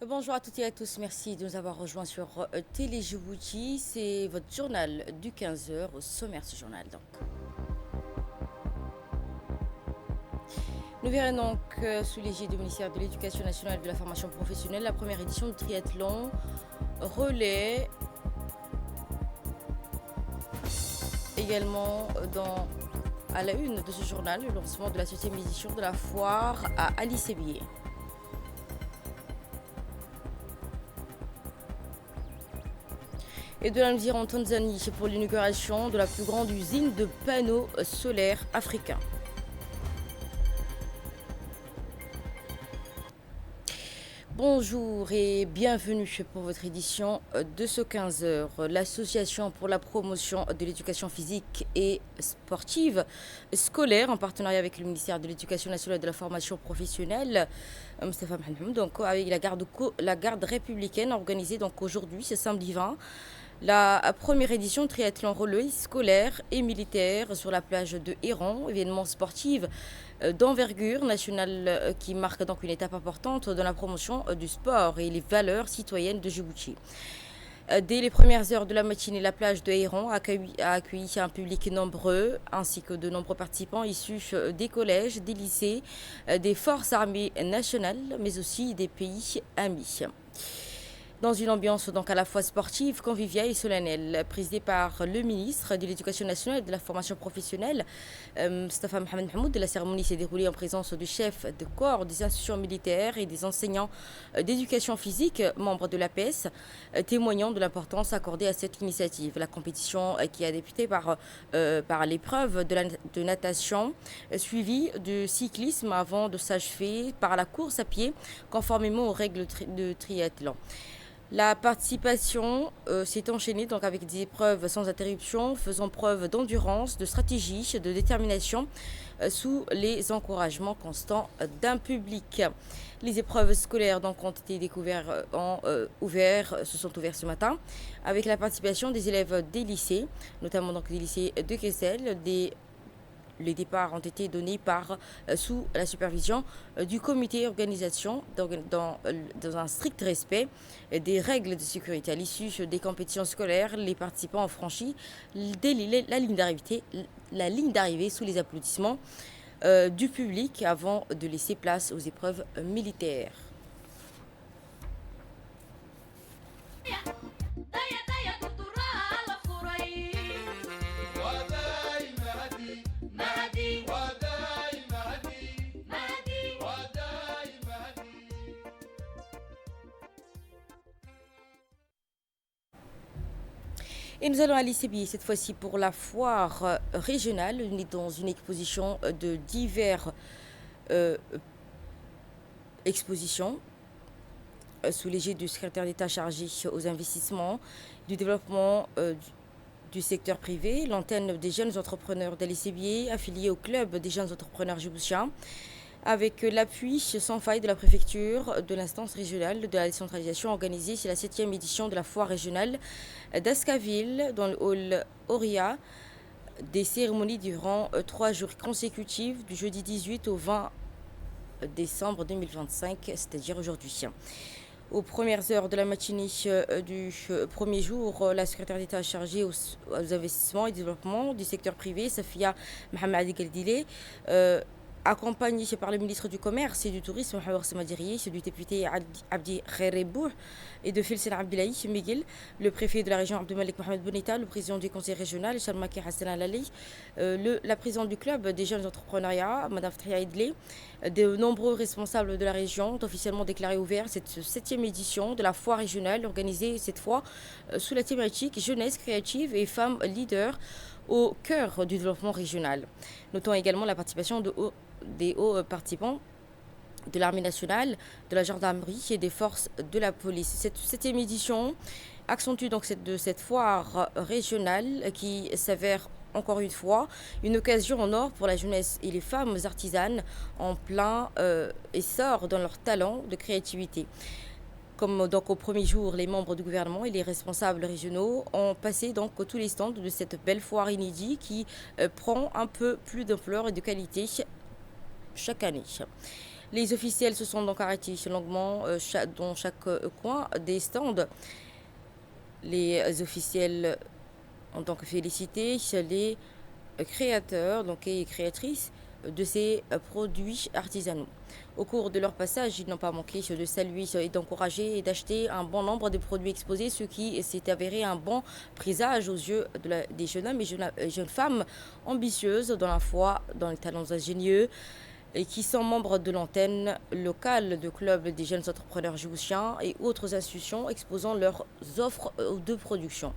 Bonjour à toutes et à tous, merci de nous avoir rejoints sur Télé Djibouti. C'est votre journal du 15 heures au sommaire ce journal. Nous verrons donc sous l'égide du ministère de l'Éducation nationale et de la formation professionnelle la première édition du triathlon relais. Également à la une de ce journal, le lancement de la 7e édition de la foire à Ali Sébié. Et de la nous en Tanzanie pour l'inauguration de la plus grande usine de panneaux solaires africains. Bonjour et bienvenue pour votre édition de ce 15 heures. L'association pour la promotion de l'éducation physique et sportive scolaire en partenariat avec le ministère de l'Éducation nationale et de la formation professionnelle, Moustapha Mohamed, donc avec la garde républicaine organisée donc aujourd'hui, ce samedi 20. La première édition de triathlon relais scolaire et militaire sur la plage de Héron, événement sportif d'envergure nationale qui marque donc une étape importante dans la promotion du sport et les valeurs citoyennes de Djibouti. Dès les premières heures de la matinée, la plage de Héron a accueilli un public nombreux ainsi que de nombreux participants issus des collèges, des lycées, des forces armées nationales, mais aussi des pays amis. Dans une ambiance donc à la fois sportive, conviviale et solennelle, présidée par le ministre de l'Éducation nationale et de la formation professionnelle, Moustapha Mohamed Mahmoud. La cérémonie s'est déroulée en présence du chef de corps des institutions militaires et des enseignants d'éducation physique, membres de l'APS, témoignant de l'importance accordée à cette initiative. La compétition qui a débuté par l'épreuve de natation, suivie de cyclisme avant de s'achever par la course à pied, conformément aux règles de triathlon. La participation s'est enchaînée donc avec des épreuves sans interruption, faisant preuve d'endurance, de stratégie, de détermination sous les encouragements constants d'un public. Les épreuves scolaires donc ont été se sont ouvertes ce matin avec la participation des élèves des lycées, notamment donc des lycées de Kessel, les départs ont été donnés sous la supervision du comité organisation dans un strict respect des règles de sécurité. À l'issue des compétitions scolaires, les participants ont franchi la ligne d'arrivée sous les applaudissements du public avant de laisser place aux épreuves militaires. Et nous allons à l'ICBI cette fois-ci pour la foire régionale. On est dans une exposition de diverses expositions sous l'égide du secrétaire d'État chargé aux investissements, du développement du secteur privé, l'antenne des jeunes entrepreneurs d'Ali-Sébié, affiliée au club des jeunes entrepreneurs djiboutiens, avec l'appui sans faille de la préfecture, de l'instance régionale de la décentralisation organisée. C'est la 7e édition de la foire régionale d'Ascaville dans le hall Auria. Des cérémonies durant 3 jours consécutifs du jeudi 18 au 20 décembre 2025, c'est-à-dire aujourd'hui. Aux premières heures de la matinée du premier jour, la secrétaire d'État chargée aux investissements et développement du secteur privé, Safia Mohamed Adi Galdile, accompagné par le ministre du Commerce et du Tourisme, Mohamed Samadiri, du député Abdi Khairibou et de Filsen Abdilaï Miguel, le préfet de la région Abdelmalek Mohamed Bonita, le président du conseil régional, Shalmaki Hassan Alali, la présidente du club des jeunes entrepreneuriats, Madame Fthia Idlé, de nombreux responsables de la région ont officiellement déclaré ouvert cette 7e édition de la foire régionale, organisée cette fois sous la thématique jeunesse créative et femmes leaders au cœur du développement régional. Notons également la participation des hauts participants de l'armée nationale, de la gendarmerie et des forces de la police. Cette 7e édition accentue donc cette foire régionale qui s'avère encore une fois une occasion en or pour la jeunesse et les femmes artisanes en plein essor dans leur talent de créativité. Comme donc au premier jour, les membres du gouvernement et les responsables régionaux ont passé donc tous les stands de cette belle foire inédite qui prend un peu plus d'ampleur et de qualité chaque année. Les officiels se sont donc arrêtés longuement dans chaque coin des stands. Les officiels ont donc félicité les créateurs et créatrices de ces produits artisanaux. Au cours de leur passage, ils n'ont pas manqué de saluer et d'encourager et d'acheter un bon nombre de produits exposés, ce qui s'est avéré un bon présage aux yeux des jeunes hommes et jeunes femmes ambitieuses dans la foi, dans les talents ingénieux et qui sont membres de l'antenne locale de clubs des jeunes entrepreneurs djiboutiens et autres institutions exposant leurs offres de production.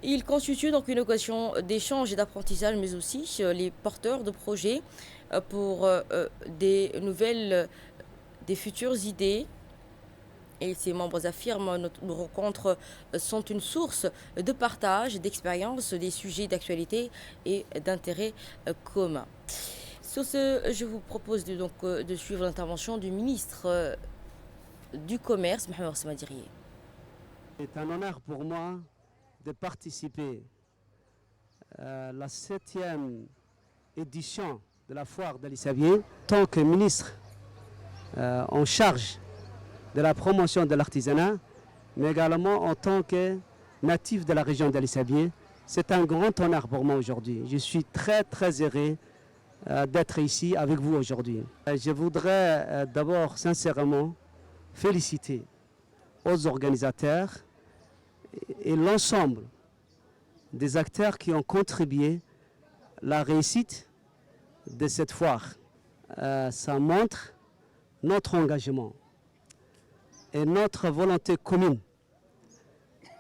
Il constitue donc une occasion d'échange et d'apprentissage, mais aussi les porteurs de projets pour des nouvelles, des futures idées. Et ses membres affirment que nos rencontres sont une source de partage, d'expérience, des sujets d'actualité et d'intérêt commun. Sur ce, je vous propose de suivre l'intervention du ministre du Commerce, Mohamed Smadirié. C'est un honneur pour moi de participer à la 7e édition de la foire d'Ali Sabié. En tant que ministre en charge de la promotion de l'artisanat, mais également en tant que natif de la région d'Ali Sabié, c'est un grand honneur pour moi aujourd'hui. Je suis très heureux d'être ici avec vous aujourd'hui. Je voudrais d'abord sincèrement féliciter aux organisateurs et l'ensemble des acteurs qui ont contribué à la réussite de cette foire. Ça montre notre engagement et notre volonté commune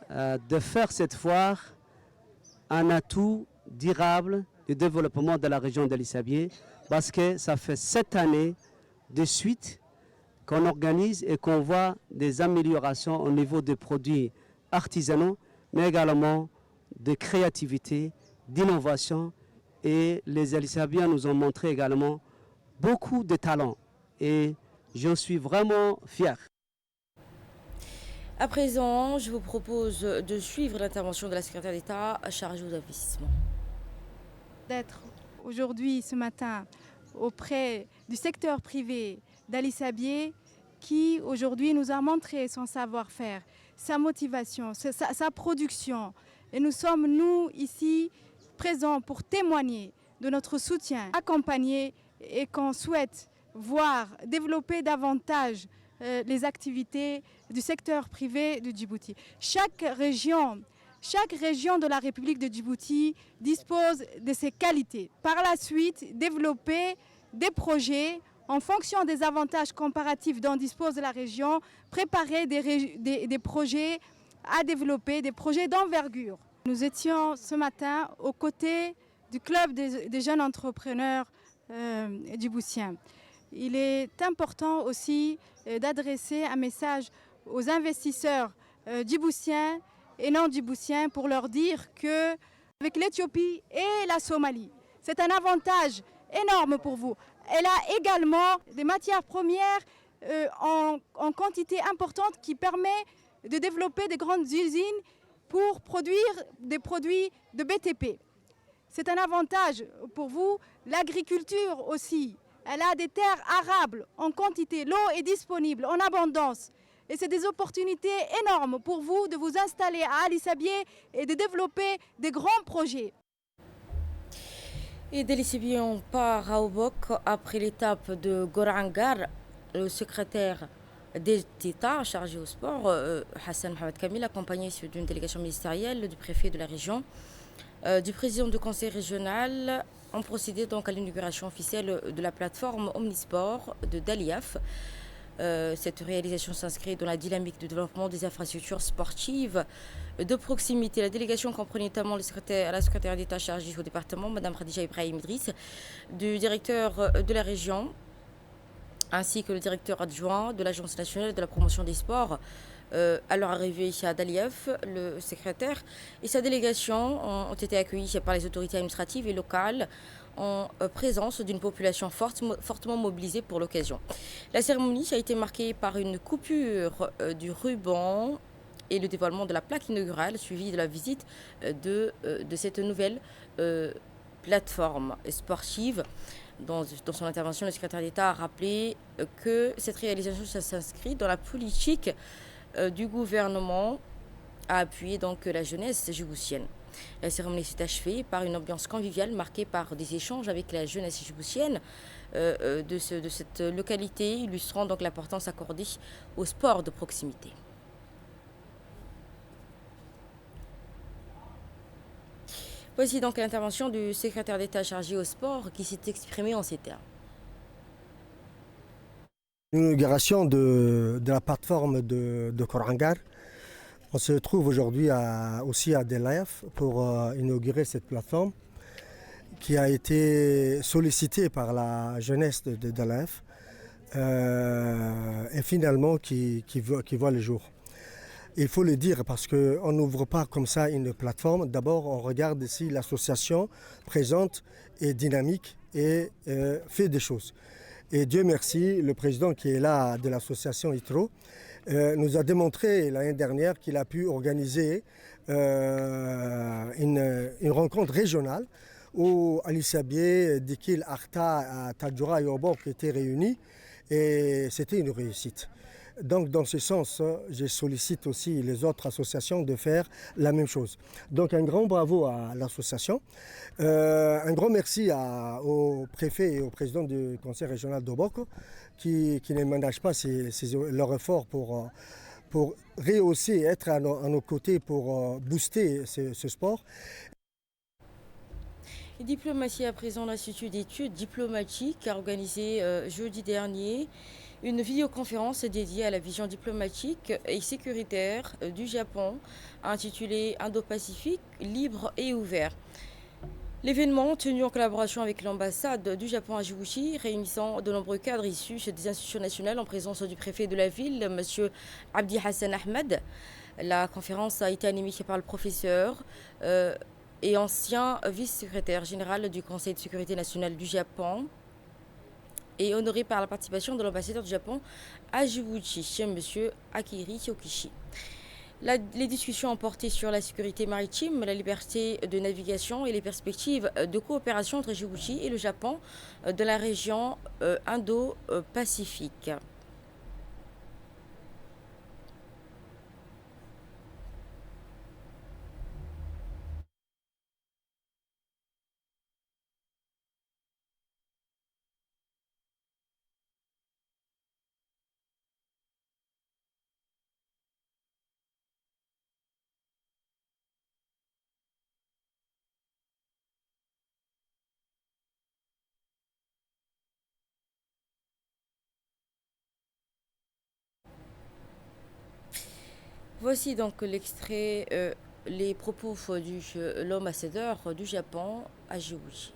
de faire cette foire un atout durable du développement de la région d'Ali Sabié, parce que ça fait 7 années de suite qu'on organise et qu'on voit des améliorations au niveau des produits artisanaux, mais également de créativité, d'innovation. Et les Ali Sabiens nous ont montré également beaucoup de talent. Et je suis vraiment fier. À présent, je vous propose de suivre l'intervention de la secrétaire d'État chargée aux investissements. D'être aujourd'hui, ce matin, auprès du secteur privé d'Ali Sabié, qui aujourd'hui nous a montré son savoir-faire, sa motivation, sa production. Et nous sommes, nous, ici, présents pour témoigner de notre soutien, accompagner et qu'on souhaite voir développer davantage les activités du secteur privé de Djibouti. Chaque région de la République de Djibouti dispose de ses qualités. Par la suite, développer des projets en fonction des avantages comparatifs dont dispose la région, préparer des projets à développer, des projets d'envergure. Nous étions ce matin aux côtés du club des jeunes entrepreneurs djiboutiens. Il est important aussi d'adresser un message aux investisseurs djiboutiens et non djiboutiens pour leur dire qu'avec l'Éthiopie et la Somalie, c'est un avantage énorme pour vous. Elle a également des matières premières en quantité importante qui permet de développer des grandes usines pour produire des produits de BTP. C'est un avantage pour vous. L'agriculture aussi, elle a des terres arables en quantité. L'eau est disponible en abondance. Et c'est des opportunités énormes pour vous de vous installer à Ali Sabié et de développer des grands projets. Et d'Ali Sabié, on part à Obok après l'étape de Gorangar, le secrétaire d'État chargé au sport, Hassan Mohamed Kamil, accompagné d'une délégation ministérielle du préfet de la région, du président du conseil régional, ont procédé donc à l'inauguration officielle de la plateforme Omnisport de Daliaf. Cette réalisation s'inscrit dans la dynamique de développement des infrastructures sportives de proximité. La délégation comprenait notamment la secrétaire d'État chargée au département, Mme Khadija Ibrahim Idriss, du directeur de la région, ainsi que le directeur adjoint de l'Agence nationale de la promotion des sports. À leur arrivée à Daliaf, le secrétaire et sa délégation ont été accueillis par les autorités administratives et locales en présence d'une population fortement mobilisée pour l'occasion. La cérémonie a été marquée par une coupure du ruban et le dévoilement de la plaque inaugurale, suivie de la visite de cette nouvelle plateforme sportive Dans son intervention, le secrétaire d'État a rappelé que cette réalisation s'inscrit dans la politique du gouvernement à appuyer donc la jeunesse djiboutienne. La cérémonie s'est achevée par une ambiance conviviale marquée par des échanges avec la jeunesse djiboutienne de cette localité, illustrant donc l'importance accordée au sport de proximité. Voici donc l'intervention du secrétaire d'État chargé au sport qui s'est exprimé en ces termes. L'inauguration de la plateforme de Korangar. On se trouve aujourd'hui aussi à Delayef pour inaugurer cette plateforme qui a été sollicitée par la jeunesse de Delayef et finalement qui voit le jour. Il faut le dire parce qu'on n'ouvre pas comme ça une plateforme. D'abord, on regarde si l'association présente est dynamique et fait des choses. Et Dieu merci, le président qui est là de l'association ITRO nous a démontré l'année dernière qu'il a pu organiser une rencontre régionale où Ali Sabié, Dikil, Arta, Tadjoura et Obok étaient réunis et c'était une réussite. Donc dans ce sens, je sollicite aussi les autres associations de faire la même chose. Donc un grand bravo à l'association. Un grand merci au préfet et au président du conseil régional d'Oboko qui ne ménagent pas leur effort pour rehausser, être à nos côtés pour booster ce sport. Diplomatie à présent, l'Institut d'études diplomatiques a organisé jeudi dernier une vidéoconférence dédiée à la vision diplomatique et sécuritaire du Japon, intitulée Indo-Pacifique, libre et ouvert. L'événement, tenu en collaboration avec l'ambassade du Japon à Djibouti, réunissant de nombreux cadres issus des institutions nationales en présence du préfet de la ville, M. Abdi Hassan Ahmed. La conférence a été animée par le professeur et ancien vice-secrétaire général du Conseil de sécurité nationale du Japon, et honoré par la participation de l'ambassadeur du Japon à Djibouti, M. Akiri Yokishi. Les discussions ont porté sur la sécurité maritime, la liberté de navigation et les perspectives de coopération entre Djibouti et le Japon de la région Indo-Pacifique. Voici donc l'extrait, les propos de l'ambassadeur du Japon à Djibouti.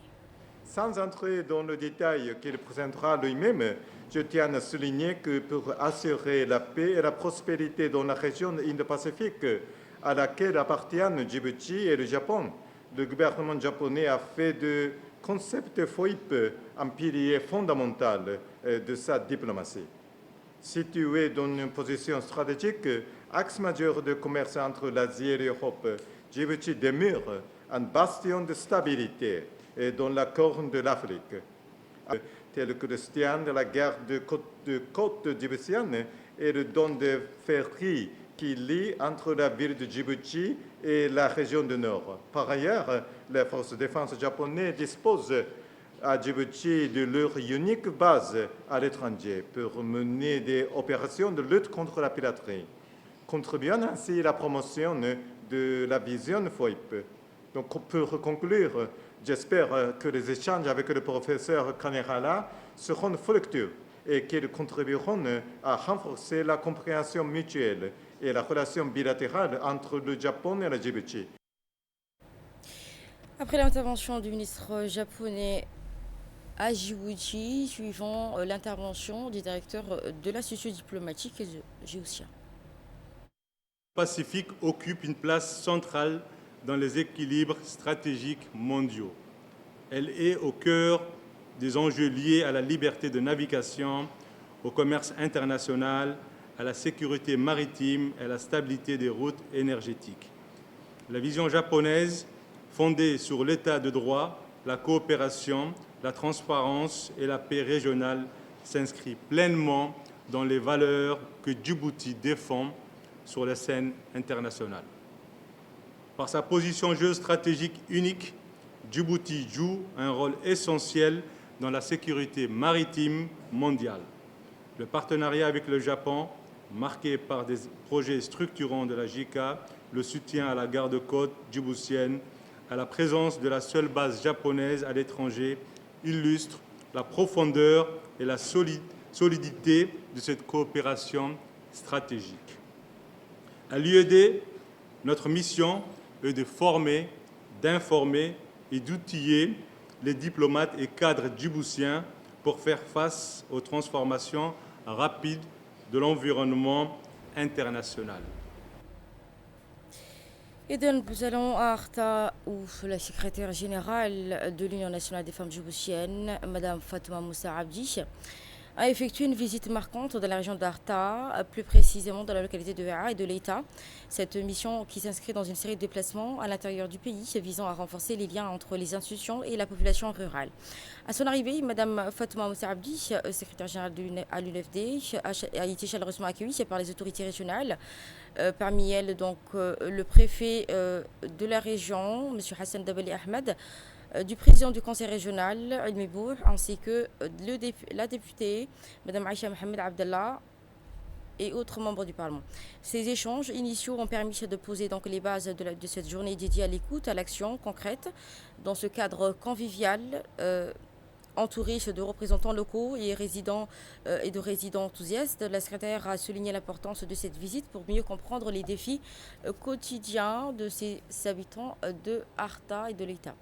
Sans entrer dans le détail qu'il présentera lui-même, je tiens à souligner que pour assurer la paix et la prospérité dans la région Indo-Pacifique à laquelle appartiennent Djibouti et le Japon, le gouvernement japonais a fait du concept FOIP un pilier fondamental de sa diplomatie. Situé dans une position stratégique, axe majeur de commerce entre l'Asie et l'Europe, Djibouti demeure un bastion de stabilité dans la corne de l'Afrique, tel que le soutien de la gare de côte djiboutienne et le don de ferry qui lie entre la ville de Djibouti et la région du Nord. Par ailleurs, les forces de défense japonaises disposent à Djibouti de leur unique base à l'étranger pour mener des opérations de lutte contre la piraterie, contribuant ainsi à la promotion de la vision FOIP. Donc, pour conclure, j'espère que les échanges avec le professeur Kanehara seront fructueux et qu'ils contribueront à renforcer la compréhension mutuelle et la relation bilatérale entre le Japon et la Djibouti. Après l'intervention du ministre japonais à Djibouti, suivant l'intervention du directeur de l'Institut diplomatique djiboutien. Le Pacifique occupe une place centrale dans les équilibres stratégiques mondiaux. Elle est au cœur des enjeux liés à la liberté de navigation, au commerce international, à la sécurité maritime et à la stabilité des routes énergétiques. La vision japonaise, fondée sur l'état de droit, la coopération, la transparence et la paix régionale s'inscrivent pleinement dans les valeurs que Djibouti défend sur la scène internationale. Par sa position géostratégique unique, Djibouti joue un rôle essentiel dans la sécurité maritime mondiale. Le partenariat avec le Japon, marqué par des projets structurants de la JICA, le soutien à la garde-côte djiboutienne, à la présence de la seule base japonaise à l'étranger, illustre la profondeur et la solidité de cette coopération stratégique. À l'UED, notre mission est de former, d'informer et d'outiller les diplomates et cadres djiboutiens pour faire face aux transformations rapides de l'environnement international. Et donc, nous allons à Arta, où la secrétaire générale de l'Union nationale des femmes djiboutiennes, Mme Fatouma Moussa Abdi, a effectué une visite marquante dans la région d'Arta, plus précisément dans la localité de Vera et de l'État. Cette mission qui s'inscrit dans une série de déplacements à l'intérieur du pays visant à renforcer les liens entre les institutions et la population rurale. À son arrivée, Mme Fatouma Moussa Abdi, secrétaire générale à l'UNFD, a été chaleureusement accueillie par les autorités régionales. Parmi elles, donc, le préfet de la région, M. Hassan Dabali Ahmed, du président du conseil régional, Ilmi Bour, ainsi que la députée, Mme Aïcha Mohamed Abdallah, et autres membres du Parlement. Ces échanges initiaux ont permis de poser donc les bases de cette journée dédiée à l'écoute, à l'action concrète, dans ce cadre convivial, entouré de représentants locaux et de résidents enthousiastes. La secrétaire a souligné l'importance de cette visite pour mieux comprendre les défis quotidiens de ces habitants de Arta et de l'État.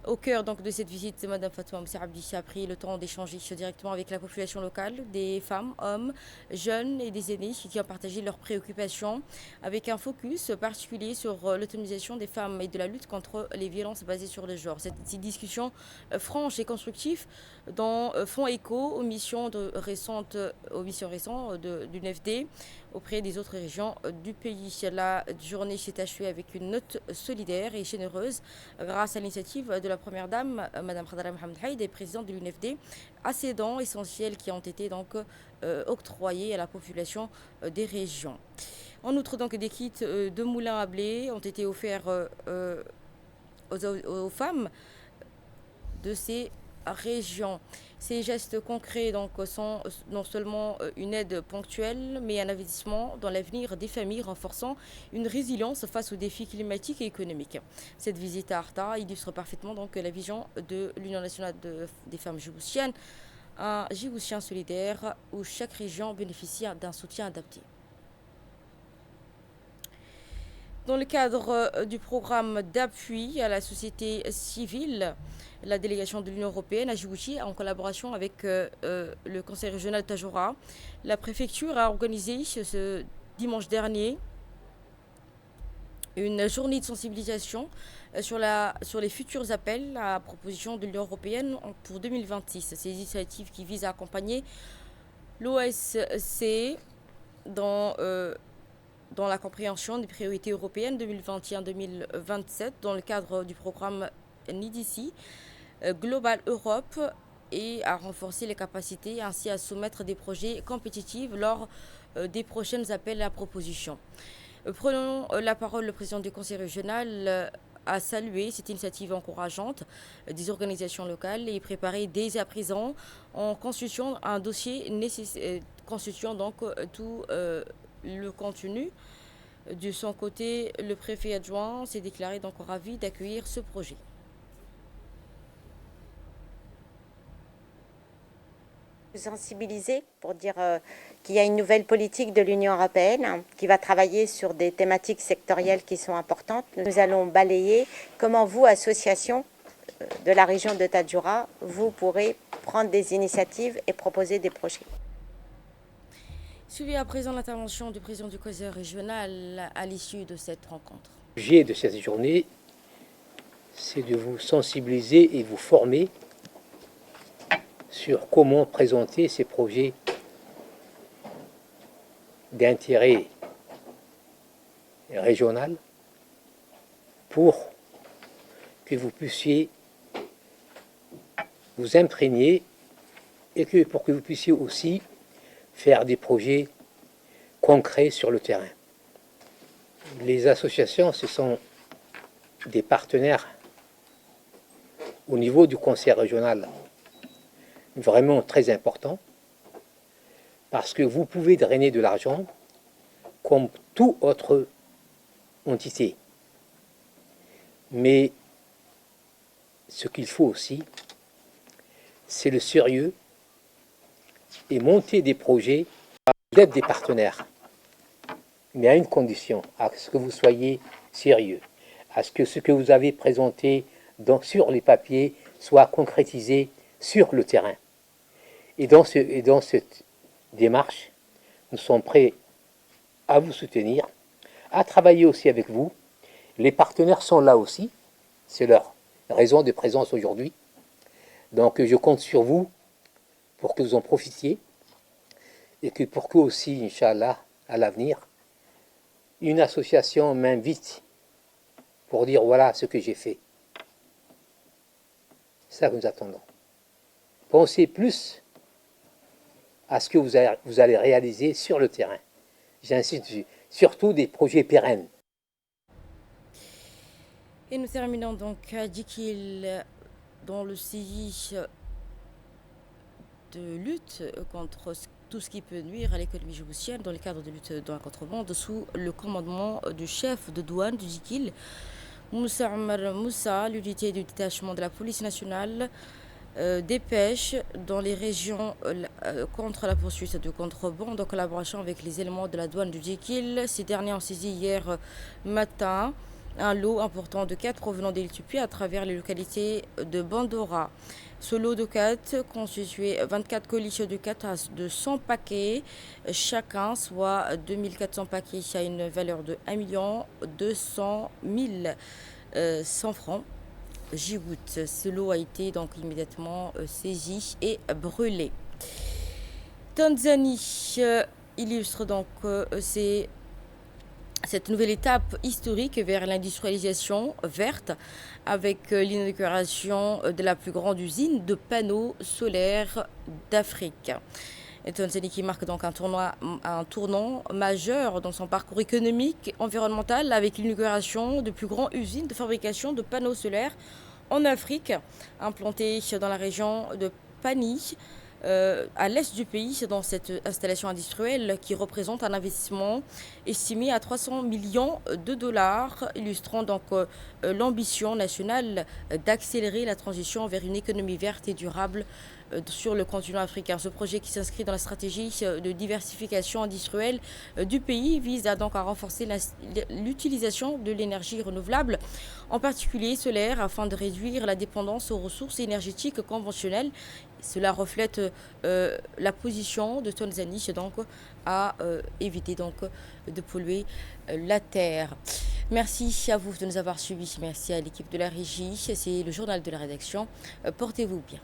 Au cœur donc de cette visite, Mme Fatouma Moussa Abdi a pris le temps d'échanger directement avec la population locale, des femmes, hommes, jeunes et des aînés qui ont partagé leurs préoccupations, avec un focus particulier sur l'autonomisation des femmes et de la lutte contre les violences basées sur le genre. Ces discussions franches et constructives font écho aux missions récentes de l'UNFD auprès des autres régions du pays. La journée s'est achevée avec une note solidaire et généreuse grâce à l'initiative de la première dame, Mme Khadra Mohamed Haïd, et présidente de l'UNFD, à ces dons essentiels qui ont été donc octroyés à la population des régions. En outre, donc, des kits de moulins à blé ont été offerts aux femmes de ces régions. Ces gestes concrets donc, sont non seulement une aide ponctuelle, mais un investissement dans l'avenir des familles, renforçant une résilience face aux défis climatiques et économiques. Cette visite à Arta illustre parfaitement donc, la vision de l'Union nationale des femmes djiboutiennes, un Djiboutien solidaire où chaque région bénéficie d'un soutien adapté. Dans le cadre du programme d'appui à la société civile, la délégation de l'Union européenne à Djibouti, en collaboration avec le conseil régional Tadjoura, la préfecture a organisé ce dimanche dernier une journée de sensibilisation sur les futurs appels à proposition de l'Union européenne pour 2026. Ces initiatives qui visent à accompagner l'OSCE dans la compréhension des priorités européennes 2021-2027 dans le cadre du programme NIDICI, Global Europe, et à renforcer les capacités, ainsi à soumettre des projets compétitifs lors des prochains appels à propositions. Prenons la parole, le président du conseil régional a salué cette initiative encourageante des organisations locales et préparé dès à présent en constituant un dossier constituant donc tout le contenu. De son côté, le préfet adjoint s'est déclaré donc ravi d'accueillir ce projet. Sensibiliser pour dire qu'il y a une nouvelle politique de l'Union européenne qui va travailler sur des thématiques sectorielles qui sont importantes. Nous allons balayer comment vous, association de la région de Tadjoura, vous pourrez prendre des initiatives et proposer des projets. Suivez à présent l'intervention du président du conseil régional à l'issue de cette rencontre. L'objet de cette journée, c'est de vous sensibiliser et vous former sur comment présenter ces projets d'intérêt régional pour que vous puissiez vous imprégner et pour que vous puissiez aussi faire des projets concrets sur le terrain. Les associations, ce sont des partenaires au niveau du conseil régional vraiment très importants, parce que vous pouvez drainer de l'argent comme toute autre entité. Mais ce qu'il faut aussi, c'est le sérieux et monter des projets d'être des partenaires. Mais à une condition, à ce que vous soyez sérieux, à ce que vous avez présenté sur les papiers soit concrétisé sur le terrain. Et dans cette démarche, nous sommes prêts à vous soutenir, à travailler aussi avec vous. Les partenaires sont là aussi, c'est leur raison de présence aujourd'hui. Donc je compte sur vous pour que vous en profitiez et que pour que aussi, Inch'Allah, à l'avenir, une association m'invite pour dire voilà ce que j'ai fait. C'est ça que nous attendons. Pensez plus à ce que vous allez réaliser sur le terrain. J'insiste dessus. Surtout des projets pérennes. Et nous terminons donc à Djikil, dans le CI de lutte contre tout ce qui peut nuire à l'économie djiboutienne dans le cadre de lutte dans la contrebande sous le commandement du chef de douane du Djikil, Moussa Omar Moussa, l'unité du détachement de la police nationale des pêches dans les régions contre la poursuite de contrebande en collaboration avec les éléments de la douane du Djikil. Ces derniers ont saisi hier matin un lot important de quettes provenant de l'Éthiopie à travers les localités de Bandora. Ce lot de quettes constituait 24 colis de quettes de 100 paquets chacun, soit 2400 paquets à une valeur de 1 200 100 francs. Djibouti. Ce lot a été donc immédiatement saisi et brûlé. Tanzanie illustre donc cette nouvelle étape historique vers l'industrialisation verte avec l'inauguration de la plus grande usine de panneaux solaires d'Afrique. Et Tanzanie qui marque donc un tournant majeur dans son parcours économique, environnemental, avec l'inauguration de plus grandes usines de fabrication de panneaux solaires en Afrique, implantées dans la région de Pani, à l'est du pays, dans cette installation industrielle qui représente un investissement estimé à 300 millions de dollars, illustrant donc l'ambition nationale d'accélérer la transition vers une économie verte et durable sur le continent africain. Ce projet qui s'inscrit dans la stratégie de diversification industrielle du pays vise donc à renforcer l'utilisation de l'énergie renouvelable, en particulier solaire, afin de réduire la dépendance aux ressources énergétiques conventionnelles. Cela reflète la position de Tanzanie donc à éviter donc de polluer la terre. Merci à vous de nous avoir suivis. Merci à l'équipe de la régie. C'est le journal de la rédaction. Portez-vous bien.